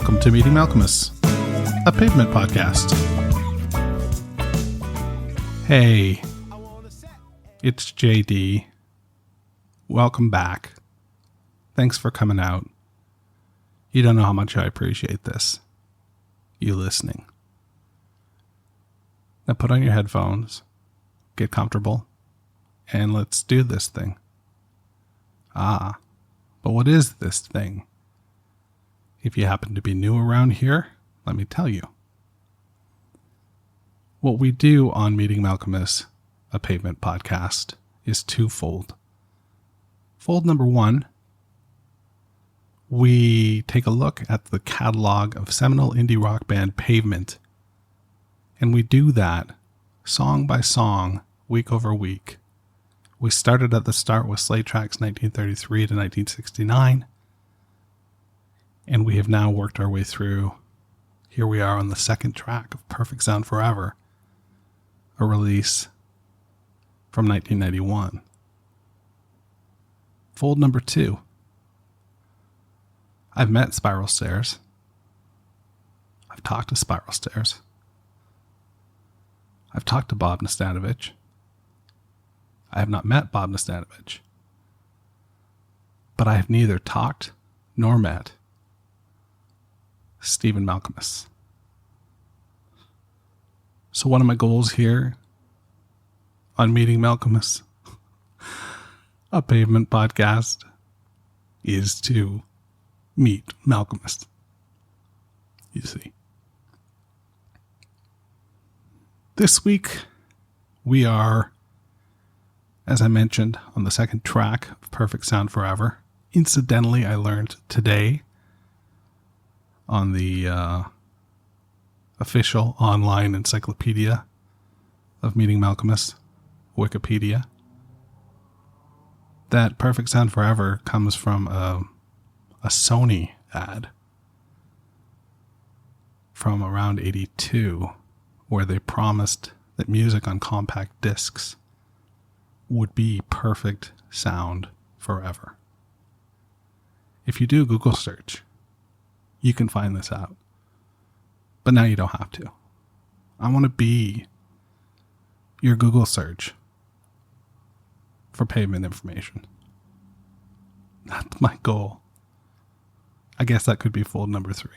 Welcome to Meeting Malcolmus, a pavement podcast. Hey, it's JD. Welcome back. Thanks for coming out. You don't know how much I appreciate this. You listening. Now put on your headphones, get comfortable, and let's do this thing. But what is this thing? If you happen to be new around here, let me tell you. What we do on Meeting Malcolmus, a pavement podcast, is twofold. Fold number one, we take a look at the catalog of seminal indie rock band Pavement, and we do that song by song, week over week. We started at the start with Slate Tracks 1933 to 1969, and we have now worked our way through. Here we are on the second track of Perfect Sound Forever, a release from 1991. Fold number two. I've met Spiral Stairs. I've talked to Spiral Stairs. I've talked to Bob Nastanovich. I have not met Bob Nastanovich. But I have neither talked nor met Stephen Malcolmus. So one of my goals here on Meeting Malcolmus, a pavement podcast, is to meet Malcolmus. You see. This week, we are, as I mentioned, on the second track of Perfect Sound Forever. Incidentally, I learned today on the official online encyclopedia of Meeting Malcolmus, Wikipedia, that Perfect Sound Forever comes from a Sony ad from around 82, where they promised that music on compact discs would be perfect sound forever. If you do a Google search, you can find this out. But now you don't have to. I want to be your Google search for pavement information. That's my goal. I guess that could be fold number 3.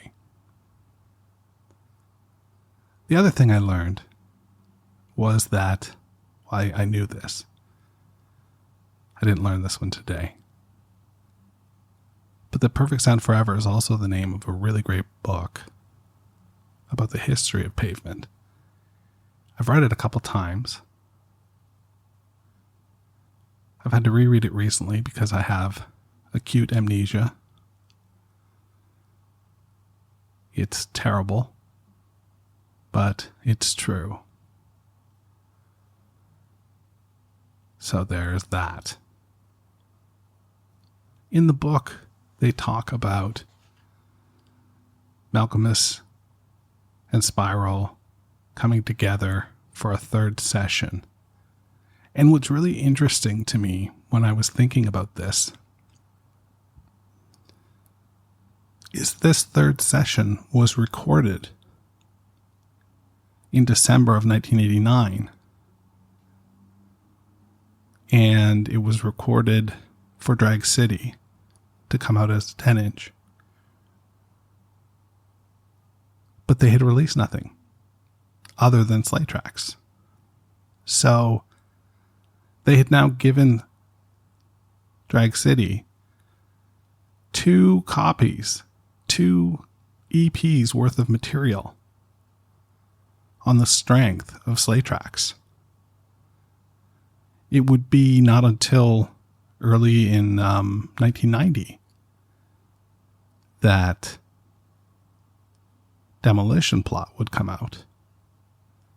The other thing I learned was that, well, I knew this. I didn't learn this one today. But the Perfect Sound Forever is also the name of a really great book about the history of pavement. I've read it a couple times. I've had to reread it recently because I have acute amnesia. It's terrible, but it's true. So there's that. In the book, they talk about Malcolmus and Spiral coming together for a third session. And what's really interesting to me when I was thinking about this is this third session was recorded in December of 1989. And it was recorded for Drag City to come out as a 10-inch. But they had released nothing other than Slate Tracks. So they had now given Drag City 2 copies, 2 EPs worth of material on the strength of Slate Tracks. It would be not until early in 1990 that Demolition Plot would come out.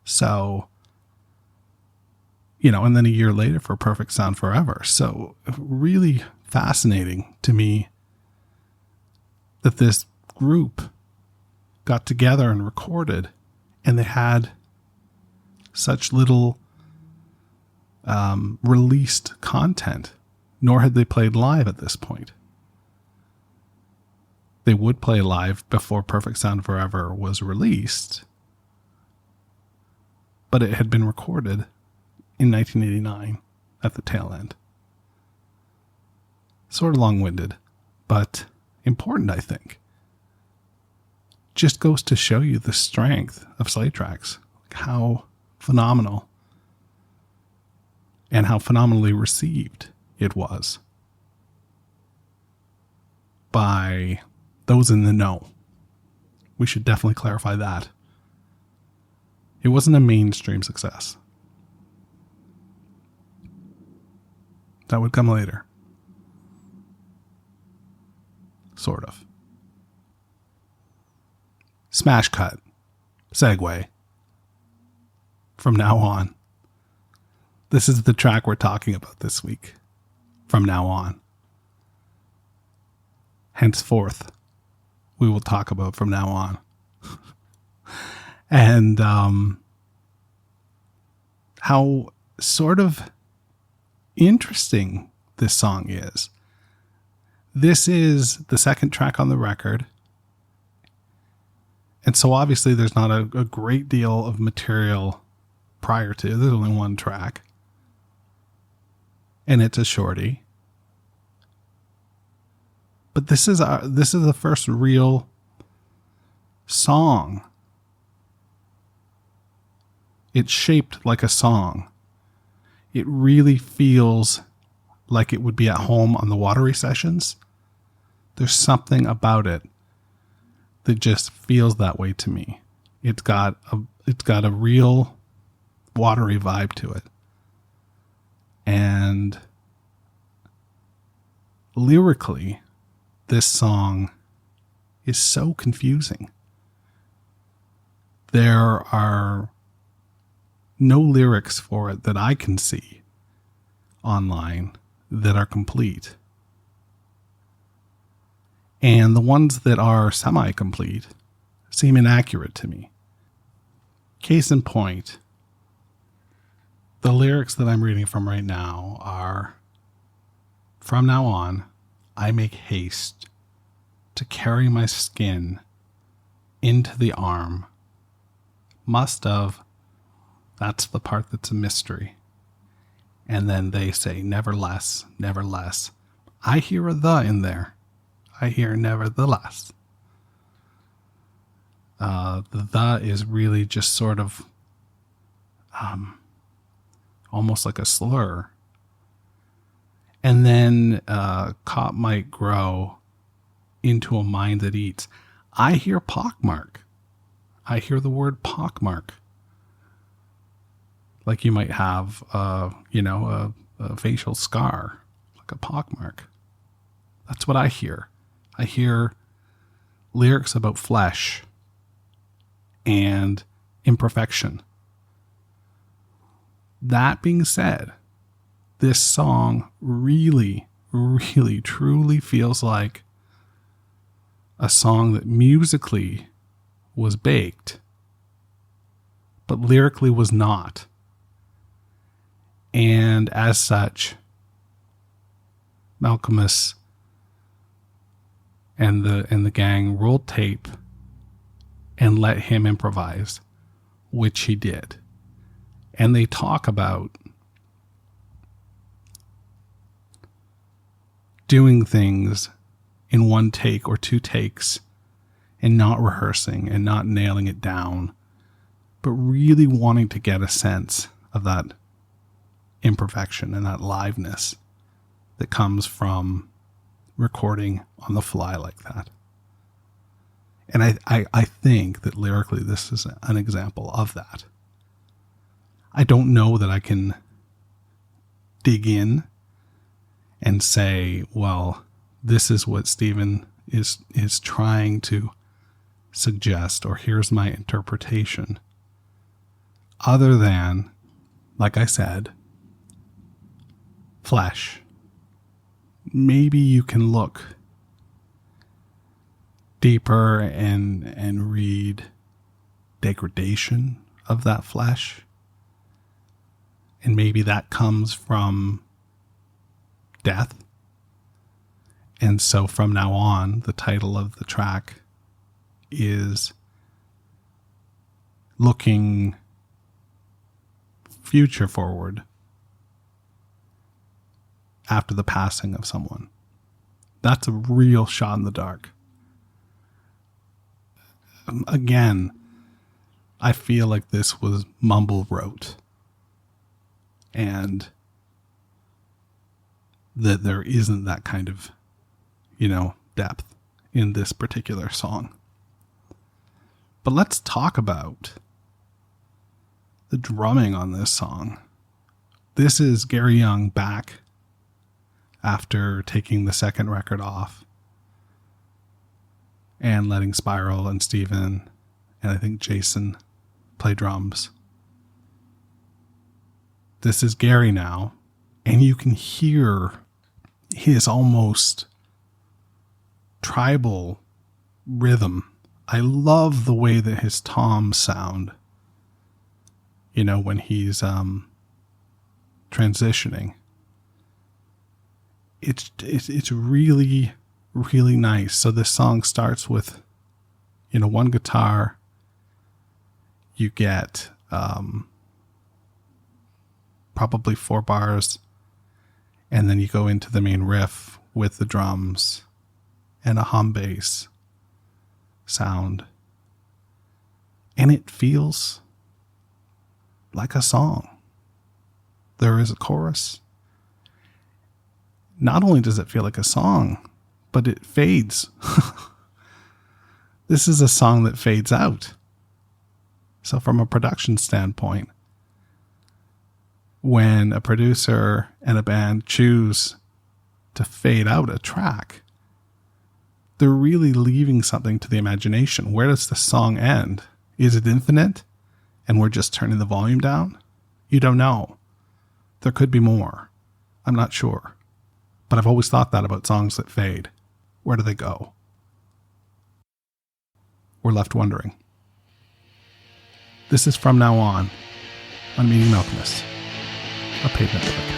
So, and then a year later for Perfect Sound Forever. So really fascinating to me that this group got together and recorded, and they had such little released content, nor had they played live at this point. they would play live before Perfect Sound Forever was released, but it had been recorded in 1989 at the tail end. Sort of long-winded, but important, I think. Just goes to show you the strength of Slate Tracks, how phenomenal and how phenomenally received it was by those in the know. We should definitely clarify that. It wasn't a mainstream success. That would come later. Sort of. Smash cut. Segue. From now on. This is the track we're talking about this week. From now on. Henceforth, we will talk about from now on. And how sort of interesting this song is. This is the second track on the record. And so obviously there's not a great deal of material prior to. There's only one track. And it's a shorty. But this is the first real song. It's shaped like a song. It really feels like it would be at home on the Watery sessions. There's something about it that just feels that way to me. It's got a real Watery vibe to it. And lyrically, this song is so confusing. There are no lyrics for it that I can see online that are complete. And the ones that are semi-complete seem inaccurate to me. Case in point, the lyrics that I'm reading from right now are, "From now on, I make haste to carry my skin into the arm. Must have, that's the part that's a mystery." And then they say, "Nevertheless, nevertheless." I hear a "the" in there. I hear "nevertheless." The is really just sort of almost like a slur. And then cop might grow into a mind that eats. I hear pockmark. I hear the word pockmark. Like you might have, a facial scar, like a pockmark. That's what I hear. I hear lyrics about flesh and imperfection. That being said, this song really, really, truly feels like a song that musically was baked, but lyrically was not. And as such, Malcolmus and the gang rolled tape and let him improvise, which he did. And they talk about doing things in one take or two takes and not rehearsing and not nailing it down, but really wanting to get a sense of that imperfection and that liveness that comes from recording on the fly like that. And I think that lyrically this is an example of that. I don't know that I can dig in and say, well, this is what Stephen is trying to suggest, or here's my interpretation. Other than, like I said, flesh. Maybe you can look deeper and read degradation of that flesh. And maybe that comes from death And so from now on, the title of the track is looking future forward after the passing of someone. That's a real shot in the dark. Again, I feel like this was mumble wrote, and that there isn't that kind of, depth in this particular song. But let's talk about the drumming on this song. This is Gary Young back after taking the second record off and letting Spiral and Steven and I think Jason play drums. This is Gary now, and you can hear his almost tribal rhythm. I love the way that his toms sound, when he's transitioning. It's really, really nice. So this song starts with, one guitar. You get probably 4 bars, and then you go into the main riff with the drums and a hum bass sound. And it feels like a song. There is a chorus. Not only does it feel like a song, but it fades. This is a song that fades out. So from a production standpoint, when a producer and a band choose to fade out a track, they're really leaving something to the imagination. Where does the song end? Is it infinite and we're just turning the volume down? You don't know. There could be more. I'm not sure. But I've always thought that about songs that fade. Where do they go? We're left wondering. This is From Now On Meeting Malcolmus, a Pavement podcast.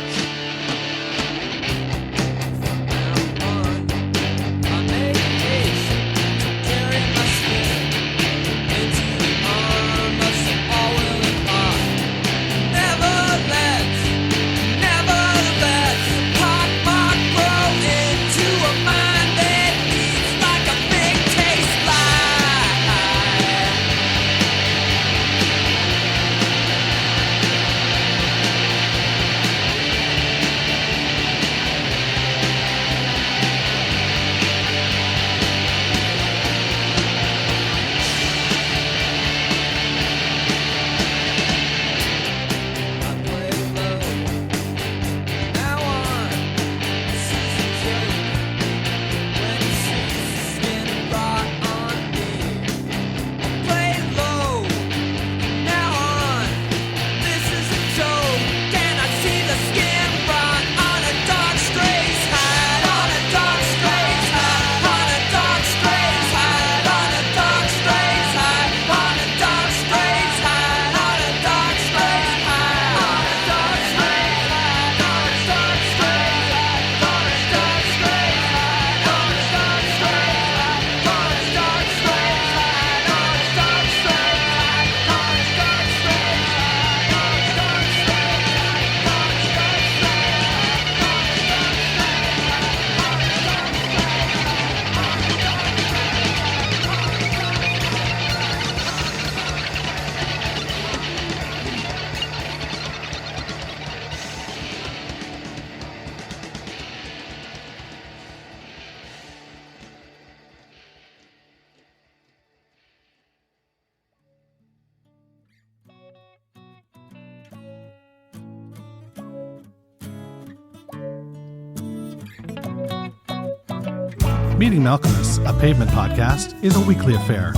Meeting Malcolmus, a Pavement podcast, is a weekly affair.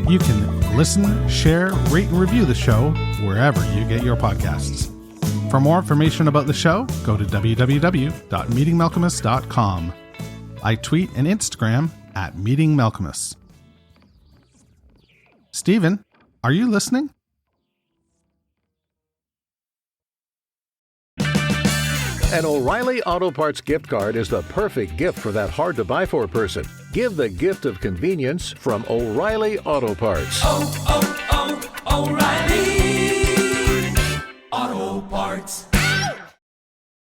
You can listen, share, rate, and review the show wherever you get your podcasts. For more information about the show, go to www.meetingmalcolmus.com. I tweet and Instagram at Meeting Malcolmus. Steven, are you listening? An O'Reilly Auto Parts gift card is the perfect gift for that hard-to-buy-for person. Give the gift of convenience from O'Reilly Auto Parts. Oh, oh, oh, O'Reilly